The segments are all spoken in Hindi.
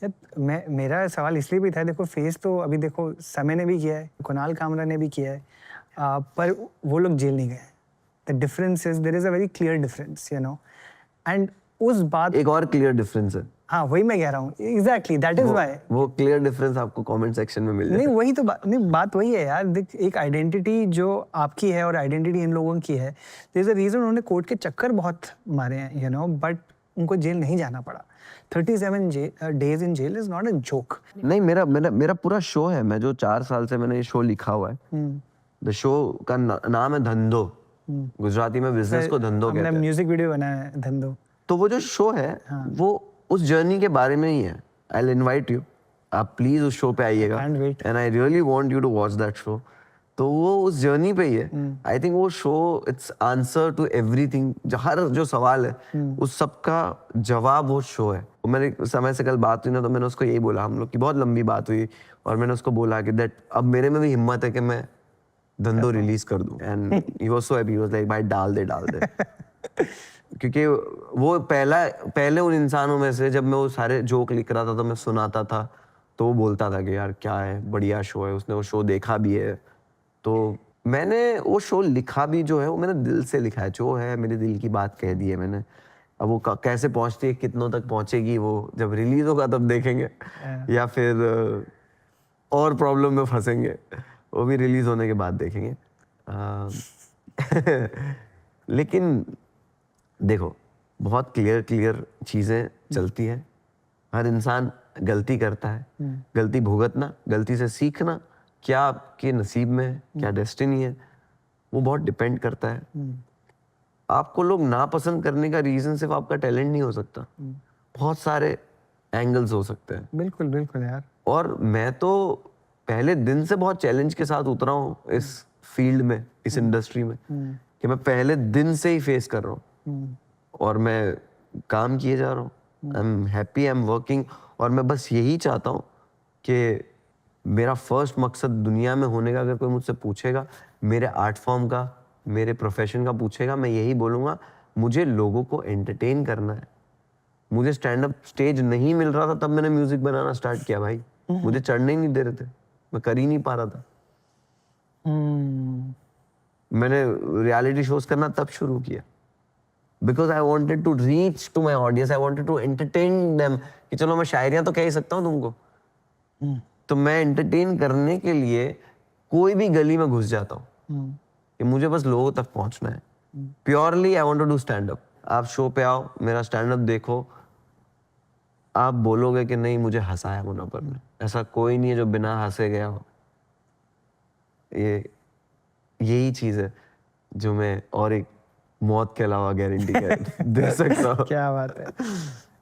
मेरा सवाल इसलिए भी था, देखो फेस तो अभी देखो समय ने भी किया है, कुणाल कामरा ने भी किया है, पर वो लोग जेल नहीं गए। The difference is there is a very clear difference, you know. And उस बात एक और क्लियर डिफरेंस है। हाँ, वही मैं कह रहा हूँ, एग्जैक्टली दैट इज व्हाई। वो क्लियर डिफरेंस आपको कमेंट सेक्शन में मिल जाए। नहीं, वही तो नहीं, बात वही है यार। देख, एक आइडेंटिटी जो आपकी है और आइडेंटिटी इन लोगों की है, देयर इज अ रीजन उन्होंने कोर्ट के चक्कर बहुत मारे हैं, यू नो, बट उनको जेल नहीं जाना पड़ा। 37 days in jail is not a joke. नहीं, मेरा मेरा मेरा पूरा शो है, मैं जो 4 साल से मैंने ये शो लिखा हुआ है। द शो का नाम है धंधो। गुजराती में बिजनेस को धंधो कहते हैं। म्यूजिक वीडियो बनाया है धंधो। तो वो जो शो है वो उस जर्नी के बारे में ही है। आई विल इनवाइट यू, आप प्लीज उस शो पे आइएगा, and I really want you to watch that show. तो वो उस जर्नी पे ही है। आई थिंक वो show it's answer to everything, हर जो सवाल है उस सब का जवाब वो शो है। मैंने समय से कल बात हुई ना, तो मैंने उसको यही बोला, हम लोग की बहुत लंबी बात हुई, और मैंने उसको बोला कि दैट अब मेरे में भी हिम्मत है कि मैं धंधो रिलीज कर दूं। And he was so happy, he was like भाई डाल दे क्योंकि वो पहले उन इंसानों में से, जब मैं वो सारे जोक लिख रहा था तो मैं सुनाता था, तो वो बोलता था कि यार क्या है, बढ़िया शो है, उसने वो शो देखा भी है। तो मैंने वो शो लिखा भी जो है वो मैंने दिल से लिखा है, जो है मेरे दिल की बात कह दी है मैंने। अब वो कैसे पहुंचती है, कितनों तक पहुंचेगी, वो जब रिलीज होगा तब देखेंगे, या फिर और प्रॉब्लम में फंसेंगे, वो भी रिलीज होने के बाद देखेंगे। लेकिन देखो, बहुत क्लियर चीजें चलती हैं। हर इंसान गलती करता है, गलती भुगतना, गलती से सीखना, क्या आपके नसीब में है, क्या डेस्टिनी है, वो बहुत डिपेंड करता है। आपको लोग नापसंद करने का रीजन सिर्फ आपका टैलेंट नहीं हो सकता, बहुत सारे एंगल्स हो सकते हैं। बिल्कुल बिल्कुल यार। और मैं तो पहले दिन से बहुत चैलेंज के साथ उतरा हूँ इस फील्ड में, इस इंडस्ट्री में, कि मैं पहले दिन से ही फेस कर रहा हूँ, और मैं काम किए जा रहा हूँ। I am happy, I am working, और मैं बस यही चाहता हूँ कि मेरा फर्स्ट मकसद दुनिया में होने का, अगर कोई मुझसे पूछेगा मेरे आर्ट फॉर्म का, मेरे प्रोफेशन का पूछेगा, मैं यही बोलूँगा, मुझे लोगों को एंटरटेन करना है। मुझे स्टैंड अप स्टेज नहीं मिल रहा था तब मैंने म्यूजिक बनाना स्टार्ट किया भाई। मुझे चढ़ने ही नहीं दे रहे थे, मैं कर ही नहीं पा रहा था। मैंने रियलिटी शोज करना तब शुरू किया, because I wanted to reach to my audience, I wanted to entertain them, कि चलो मैं शायरियां तो कह ही सकता हूँ तुमको। तो मैं एंटरटेन करने के लिए कोई भी गली में घुस जाता हूँ, कि मुझे बस लोगों तक पहुंचना है। Purely I want to do stand up. आप शो पे आओ, मेरा स्टैंड अप देखो, आप बोलोगे कि नहीं मुझे हंसाया मुनव्वर ने, ऐसा कोई नहीं है जो बिना हंसे गया हो। यही चीज है जो मैं और एक मौत के अलावा गारंटी दे सकता हूँ। क्या बात है,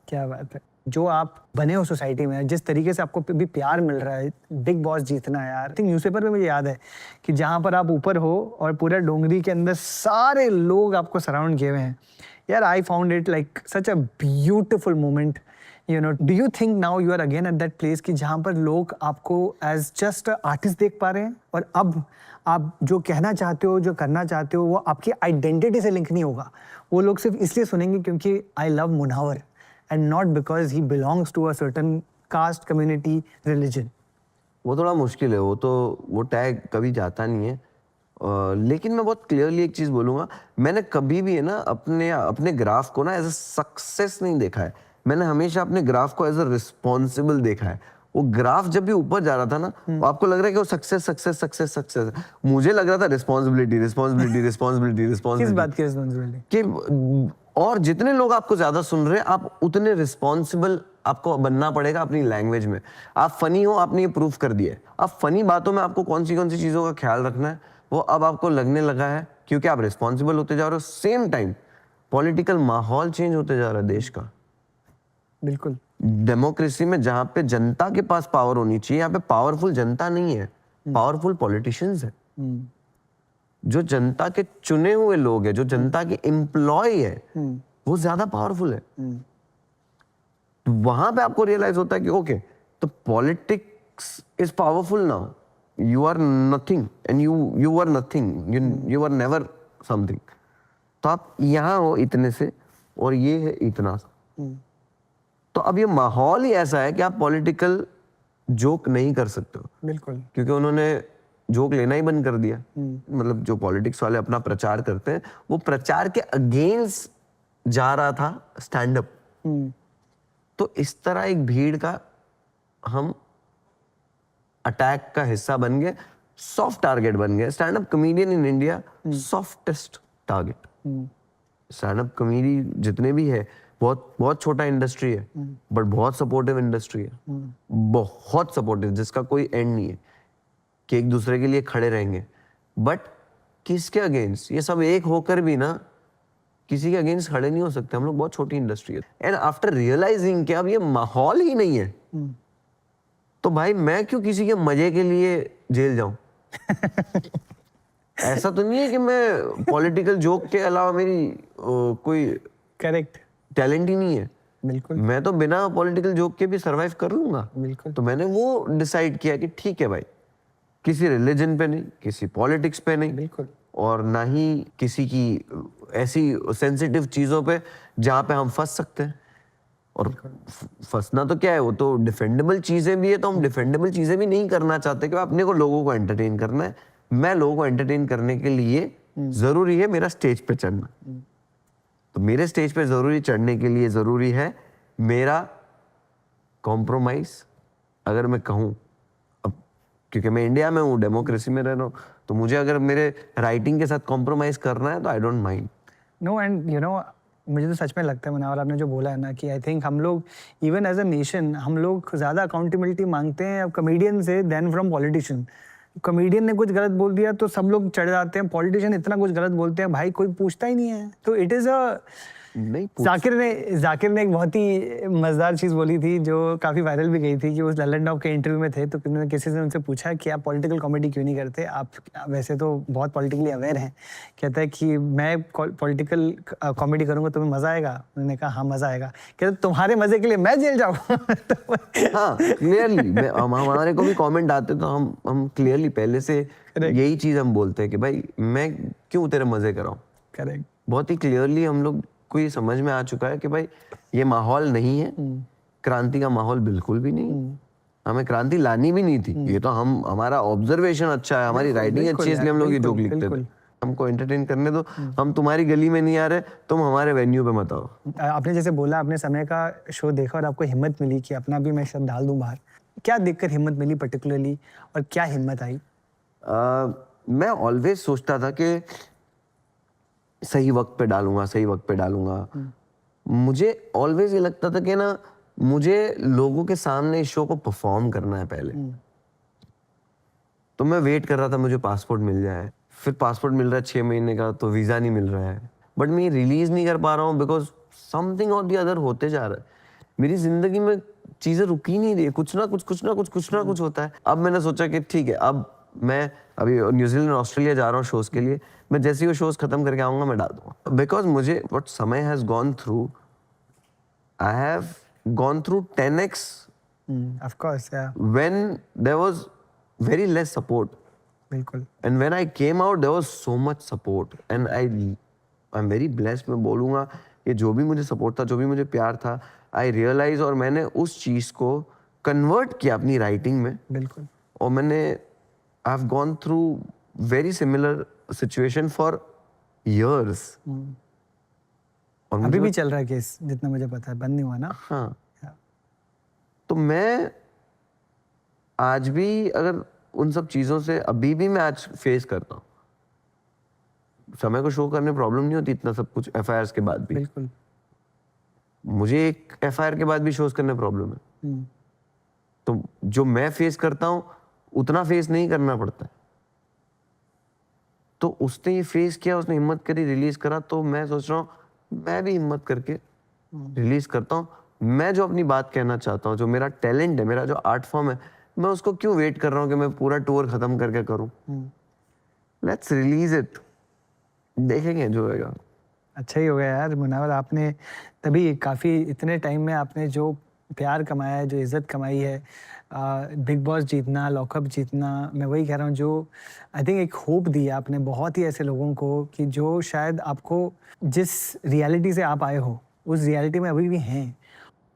क्या बात है। जो आप बने हो सोसाइटी में, जिस तरीके से आपको भी प्यार मिल रहा है, बिग बॉस जीतना है यार। आई थिंक न्यूज़पेपर में मुझे याद है कि जहाँ पर आप ऊपर हो और पूरा डोंगरी के अंदर सारे लोग आपको सराउंड किए हुए हैं यार। I found it like such a beautiful moment, you know. Do you think now you are again at that place कि जहाँ पर लोग आपको एज जस्ट आर्टिस्ट देख पा रहे हैं, और अब आप जो कहना चाहते हो, जो करना चाहते हो, वो आपकी आइडेंटिटी से लिंक नहीं होगा। वो लोग सिर्फ इसलिए सुनेंगे क्योंकि I love Munawar, and not because he belongs to a certain caste, community, religion. वो थोड़ा मुश्किल है, वो टैग कभी जाता नहीं है। लेकिन मैं बहुत क्लियरली एक चीज बोलूंगा, मैंने कभी भी है ना अपने ग्राफ को ना एज अ सक्सेस नहीं देखा है। मैंने हमेशा अपने ग्राफ को एज अ रिस्पॉन्सिबल देखा है। वो ग्राफ जब भी ऊपर जा रहा था ना, तो आपको लग रहा है कि वो सक्सेस। मुझे लग रहा था रिस्पॉन्सिबिलिटी। किस बात की रिस्पॉन्सिबिलिटी? कि और जितने लोग आपको ज्यादा सुन रहे हैं, आप उतने रिस्पॉन्सिबल आपको बनना पड़ेगा अपनी लैंग्वेज में। आप फनी हो, आपने ये प्रूफ कर दिया है। अब फनी बातों में आपको कौन सी चीजों का ख्याल रखना है, वो अब आपको लगने लगा है, क्योंकि आप रिस्पॉन्सिबल होते जा रहे हो। सेम टाइम पॉलिटिकल माहौल चेंज होते जा रहा है देश का। बिल्कुल। डेमोक्रेसी में जहां पे जनता के पास पावर होनी चाहिए, यहाँ पे पावरफुल जनता नहीं है, पावरफुल पॉलिटिशियंस है। जो जनता के चुने हुए लोग हैं, जो जनता के एम्प्लॉय है, वो ज्यादा पावरफुल है। वहां पे आपको रियलाइज होता है कि ओके, तो politics is powerful now. You are nothing and you are nothing, you are never something. तो आप यहाँ हो इतने से, और ये है इतना सा। तो अब ये माहौल ही ऐसा है कि आप पॉलिटिकल जोक नहीं कर सकते हो, बिल्कुल, क्योंकि उन्होंने जोक लेना ही बंद कर दिया। मतलब जो पॉलिटिक्स वाले अपना प्रचार करते हैं, वो प्रचार के अगेंस्ट जा रहा था स्टैंड अप। तो इस तरह एक भीड़ का हम अटैक का हिस्सा बन गए, सॉफ्ट टारगेट बन गए। Stand up comedian in India softest target. Stand up comedy जितने भी है, बहुत बहुत छोटा इंडस्ट्री है, बट बहुत सपोर्टिव इंडस्ट्री है, बहुत सपोर्टिव, जिसका कोई एंड नहीं है, कि एक दूसरे के लिए खड़े रहेंगे। बट किसके अगेंस्ट? ये सब एक होकर भी ना किसी के अगेंस्ट खड़े नहीं हो सकते। हम लोग बहुत छोटी इंडस्ट्री है। एंड आफ्टर रियलाइजिंग कि अब ये माहौल ही नहीं है, तो भाई मैं क्यों किसी के मजे के लिए जेल जाऊं? ऐसा तो नहीं है कि मैं पॉलिटिकल जोक के अलावा मेरी कोई करेक्ट टैलेंट ही नहीं है। बिल्कुल, मैं तो बिना पॉलिटिकल जोक के भी सरवाइव कर लूंगा। बिल्कुल, तो मैंने वो डिसाइड किया कि ठीक है भाई, किसी रिलीजन पे नहीं, किसी पॉलिटिक्स पे नहीं, बिल्कुल, और ना ही किसी की ऐसी सेंसिटिव चीजों पे जहां पे हम फंस सकते हैं। और फंसना तो क्या है, वो तो डिफेंडेबल चीजें भी है, तो हम डिफेंडेबल चीजें भी नहीं करना चाहते कि अपने को लोगों को एंटरटेन करना है। मैं लोगों को एंटरटेन करने के लिए जरूरी है मेरा स्टेज पे चढ़ना। तो मेरे स्टेज पे जरूरी चढ़ने के लिए जरूरी है मेरा कॉम्प्रोमाइज। अगर मैं कहूँ, अब क्योंकि मैं इंडिया में हूँ, डेमोक्रेसी में रह रहा हूँ, तो मुझे अगर मेरे राइटिंग के साथ कॉम्प्रोमाइज करना है तो I don't mind. No and you know मुझे तो सच में लगता है मुनावर, आपने जो बोला है ना कि आई थिंक हम लोग इवन एज अ नेशन हम लोग ज़्यादा अकाउंटेबिलिटी मांगते हैं अब कमेडियन से देन फ्रॉम पॉलिटिशियन। कमेडियन ने कुछ गलत बोल दिया तो सब लोग चढ़ जाते हैं, पॉलिटिशियन इतना कुछ गलत बोलते हैं भाई कोई पूछता ही नहीं है। तो इट इज़ अ नहीं, जाकिर ने एक बहुत ही मज़ेदार चीज़ बोली थी जो काफ़ी वायरल भी गई थी कि वो ललन डॉग के इंटरव्यू में थे, तो किसी ने उनसे पूछा कि आप पॉलिटिकल कॉमेडी क्यों नहीं करते, आप वैसे तो बहुत पॉलिटिकली अवेयर हैं। कहता है कि मैं पॉलिटिकल कॉमेडी करूँगा तुम्हें मज़ा आएगा। उन्होंने कहा हाँ मज़ा आएगा। कहते तुम्हारे मज़े के लिए मैं जेल जाऊँ? हाँ, क्लियरली हमारे को भी कमेंट आते तो हम क्लियरली पहले से यही चीज़ हम बोलते हैं कि भाई मैं क्यों तेरे मज़े कराऊं। करेक्ट, बहुत ही क्लियरली हम लोग को ये समझ में आ चुका है कि भाई ये माहौल नहीं है, क्रांति का माहौल बिल्कुल भी नहीं। हमें क्रांति लानी भी नहीं थी। ये तो हमारा ऑब्जर्वेशन अच्छा है, हमारी राइटिंग अच्छी है, इसलिए हम लोग ये जोक लिखते थे। हमको एंटरटेन करने दो, हम तुम्हारी गली में नहीं आ रहे, तुम हमारे वेन्यू पे मत आओ। आपने जैसे बोला आपने समय का शो देखा और आपको हिम्मत मिली कि अपना भी मैं शब्द डाल दूं बाहर, क्या देखकर हिम्मत मिली पर्टिकुलरली और क्या हिम्मत आई? मैं ऑलवेज सोचता था कि सही वक्त पे डालूंगा, सही वक्त पे डालूंगा। मुझे ऑलवेज ये लगता था कि ना मुझे लोगों के सामने इस शो को परफॉर्म करना है पहले। तो मैं वेट कर रहा था मुझे पासपोर्ट मिल जाए, फिर पासपोर्ट मिल रहा है 6 महीने का तो वीज़ा नहीं मिल रहा है, बट मैं रिलीज नहीं कर पा रहा हूँ बिकॉज समथिंग और दी अदर होते जा रहा है। मेरी जिंदगी में चीज़ें रुक ही नहीं रही, कुछ ना कुछ होता है। अब मैंने सोचा कि ठीक है, अब मैं अभी न्यूजीलैंड और ऑस्ट्रेलिया जा रहा हूँ शोज़ के लिए, मैं जैसे ही वो शोज़ खत्म करके आऊँगा मैं डाल दूँगा। बिकॉज मुझे व्हाट समय has gone through, I have gone through 10x of course, या when there was very less support. बिल्कुल, And when I came out, there was so much support. And I'm very blessed. मैं बोलूँगा कि जो भी मुझे सपोर्ट था, जो भी मुझे प्यार था, I realize और मैंने उस चीज़ को कन्वर्ट किया अपनी राइटिंग में। बिल्कुल, और मैंने I've gone through very similar situation for years. और अभी भी चल रहा है केस जितना मुझे पता है, बंद नहीं हुआ ना? हाँ, तो मैं आज भी अगर उन सब चीज़ों से अभी भी मैं आज फेस करता हूँ। समय को शो करने प्रॉब्लम नहीं होती इतना सब कुछ FIRs के बाद भी। बिल्कुल, मुझे एक FIR के बाद भी शोज करने प्रॉब्लम है। तो जो मैं फेस करता हूँ उतना फेस नहीं करना पड़ता है। तो उसने ये फेस किया, उसने हिम्मत करी, रिलीज करा, तो मैं सोच रहा हूँ मैं भी हिम्मत करके रिलीज करता हूँ। मैं जो अपनी बात कहना चाहता हूँ, जो मेरा टैलेंट है, मेरा जो आर्ट फॉर्म है, मैं उसको क्यों वेट कर रहा हूँ कि मैं पूरा टूर खत्म करके करूँ। लेट्स रिलीज इट, देखेंगे जो होगा। अच्छा ही हो गया यार मुनावर, आपने तभी काफ़ी इतने टाइम में आपने जो प्यार कमाया है, जो इज़्ज़त कमाई है, बिग बॉस जीतना, लॉकअप जीतना, मैं वही कह रहा हूँ, जो आई थिंक एक होप दिया आपने बहुत ही ऐसे लोगों को कि जो शायद आपको जिस रियलिटी से आप आए हो उस रियलिटी में अभी भी हैं।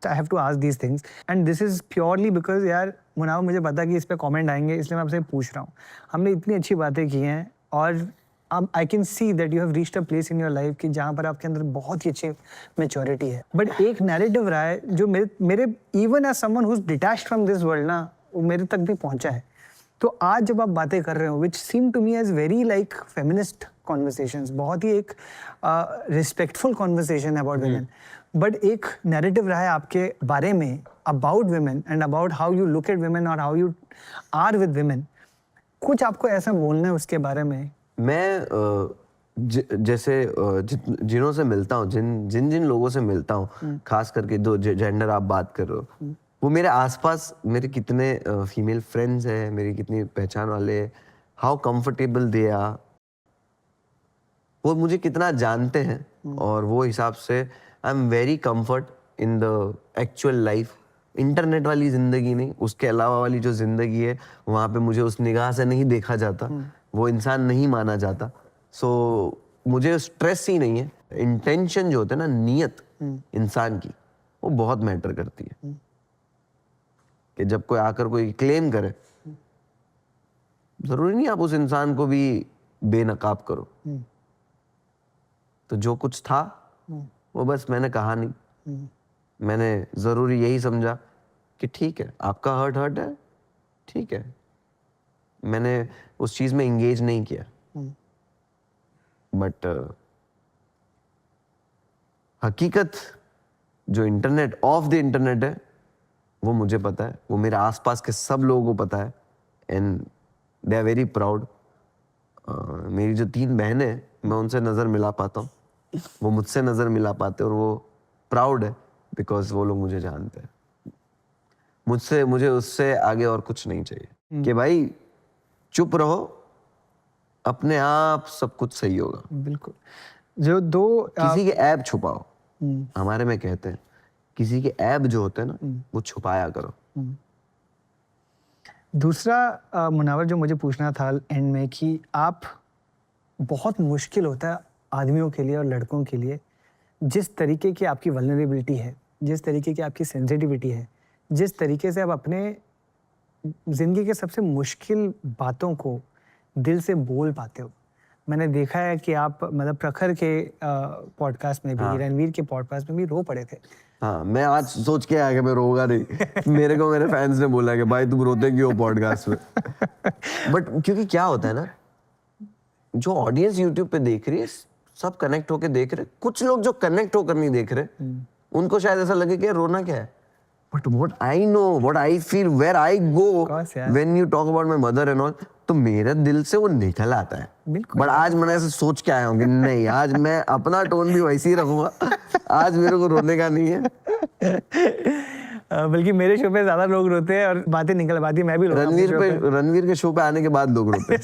I have to ask these things and this is purely because यार मुनाव मुझे पता कि इस पे कमेंट आएंगे इसलिए मैं आपसे पूछ रहा हूँ. हमने इतनी अच्छी बातें की हैं और अब I can see that you have reached a place in your life कि जहाँ पर आपके अंदर बहुत ही अच्छी maturity है. But एक narrative रहा है जो मेरे even as someone who's detached from this world ना वो मेरे तक भी पहुँचा है. तो आज जब आप बातें कर रहे हो which seem to me as very like feminist conversations, बहुत ही एक respectful conversation about women, but एक narrative रहा है आपके बारे में about women and about how you look at women or how you are with women. कुछ आपको ऐसा बोलना है उसके बारे में? मैं जैसे जिनों से मिलता हूँ, जिन लोगों से मिलता हूँ, खास करके जो जेंडर आप बात कर रहे हो, वो मेरे आसपास मेरे कितने फीमेल फ्रेंड्स हैं, मेरी कितनी पहचान वाले, हाउ कंफर्टेबल दे आर, वो मुझे कितना जानते हैं और वो हिसाब से I am very comfort in the actual life. Internet वाली जिंदगी नहीं, उसके अलावा वाली जो जिंदगी है वहाँ पे मुझे उस निगाह से नहीं देखा जाता, वो इंसान नहीं माना जाता. सो मुझे स्ट्रेस ही नहीं है. इंटेंशन जो होता है ना, नीयत इंसान की, वो बहुत मैटर करती है. कि जब कोई आकर कोई क्लेम करे, जरूरी नहीं आप उस इंसान को भी बेनकाब करो. तो जो कुछ था वो बस मैंने कहा नहीं, मैंने जरूरी यही समझा कि ठीक है, आपका हर्ट है, ठीक है, मैंने उस चीज में एंगेज नहीं किया. बट हकीकत जो इंटरनेट ऑफ द इंटरनेट है वो मुझे पता है, वो मेरे आसपास के सब लोगों को पता है and they are very proud. मेरी जो 3 बहनें हैं, मैं उनसे नज़र मिला पाता हूँ, वो मुझसे नज़र मिला पाते हैं और वो प्राउड है बिकॉज वो लोग मुझे जानते हैं. मुझे उससे आगे और कुछ नहीं चाहिए कि भाई चुप रहो, अपने आप सब कुछ सही होगा. बिल्कुल. जो दो किसी के ऐब छुपाओ, हमारे में कहते हैं किसी के ऐब जो होते हैं ना वो छुपाया करो. दूसरा मुनावर जो मुझे पूछना था एंड में कि आप बहुत मुश्किल होता है आदमियों के लिए और लड़कों के लिए जिस तरीके की आपकी वल्नरेबिलिटी है, जिस तरीके की आपकी सेंसिटिविटी है, जिस तरीके से आप अपने ज़िंदगी के सबसे मुश्किल बातों को दिल से बोल पाते हो. मैंने देखा है कि आप मतलब प्रखर के पॉडकास्ट में भी, रणवीर के पॉडकास्ट में भी रो पड़े थे. हाँ, मैं आज सोच के आया कि मैं रोऊंगा नहीं. मेरे को मेरे फैंस ने बोला कि भाई तुम रोते क्यों पॉडकास्ट में. बट क्योंकि क्या होता है ना, जो ऑडियंस यूट्यूब पे देख रही है सब कनेक्ट होके देख रहे. कुछ लोग जो कनेक्ट होकर नहीं देख रहे, उनको शायद ऐसा लगे कि रोना क्या है. But what I know, what I feel, where I go when you talk about my mother and all, तो मेरे दिल से वो निकल आता है. बट आज मैंने ऐसे सोच के आया हूँ कि नहीं, आज मैं अपना टोन भी वैसे ही रखूंगा. आज मेरे को रोने का नहीं है. बल्कि मेरे शो पे ज्यादा लोग रोते हैं और बातें निकल पाती है. मैं भी रणवीर के शो पे आने के बाद लोग रोते हैं.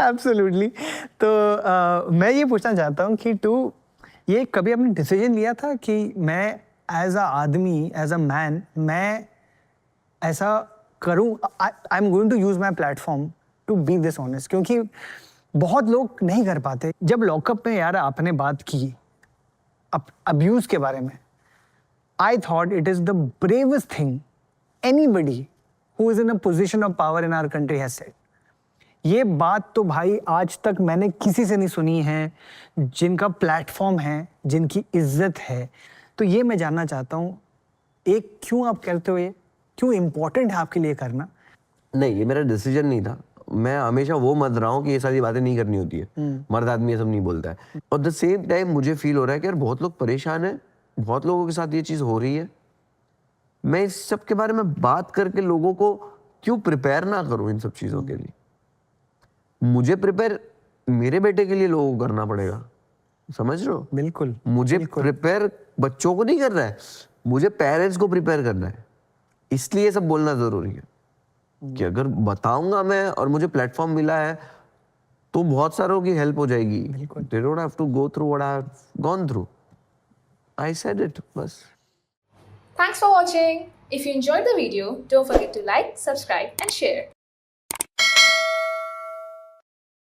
एब्सोल्युटली. तो मैं ये पूछना चाहता हूँ कि तू ये कभी आपने डिसीजन लिया था कि मैं एज अ आदमी, एज अ मैन, मैं ऐसा करूँ, I am going to use my platform to be this honest, क्योंकि बहुत लोग नहीं कर पाते. जब लॉकअप में यार आपने बात की अब्यूज के बारे में, I thought it is the bravest thing anybody who is in a position of power in our country has said. ये बात तो भाई आज तक मैंने किसी से नहीं सुनी है जिनका प्लेटफॉर्म है, जिनकी इज्जत है. तो ये मैं जानना चाहता हूँ, एक क्यों आप करते हो, ये क्यों इम्पोर्टेंट है आपके लिए करना? नहीं, ये मेरा डिसीजन नहीं था. मैं हमेशा वो मत रहा हूँ कि ये सारी बातें नहीं करनी होती है. मर्द आदमी ये सब नहीं बोलता है. और द सेम टाइम मुझे फील हो रहा है कि यार बहुत लोग परेशान हैं, बहुत लोगों के साथ ये चीज़ हो रही है. मैं इस सब के बारे में बात करके लोगों को क्यों प्रिपेयर ना करूँ इन सब चीज़ों के लिए. मुझे प्रिपेयर मेरे बेटे के लिए लोगों को करना पड़ेगा, समझ रहे हो? बिल्कुल. मुझे प्रिपेयर बच्चों को नहीं करना है, मुझे पेरेंट्स को प्रिपेयर करना है. इसलिए ये सब बोलना जरूरी है कि अगर बताऊंगा मैं और मुझे प्लेटफॉर्म मिला है तो बहुत सारों की हेल्प हो जाएगी. They don't have to go through what I've gone through. I said it, बस. Thanks for watching. If you enjoyed the video, don't forget to like, subscribe and share.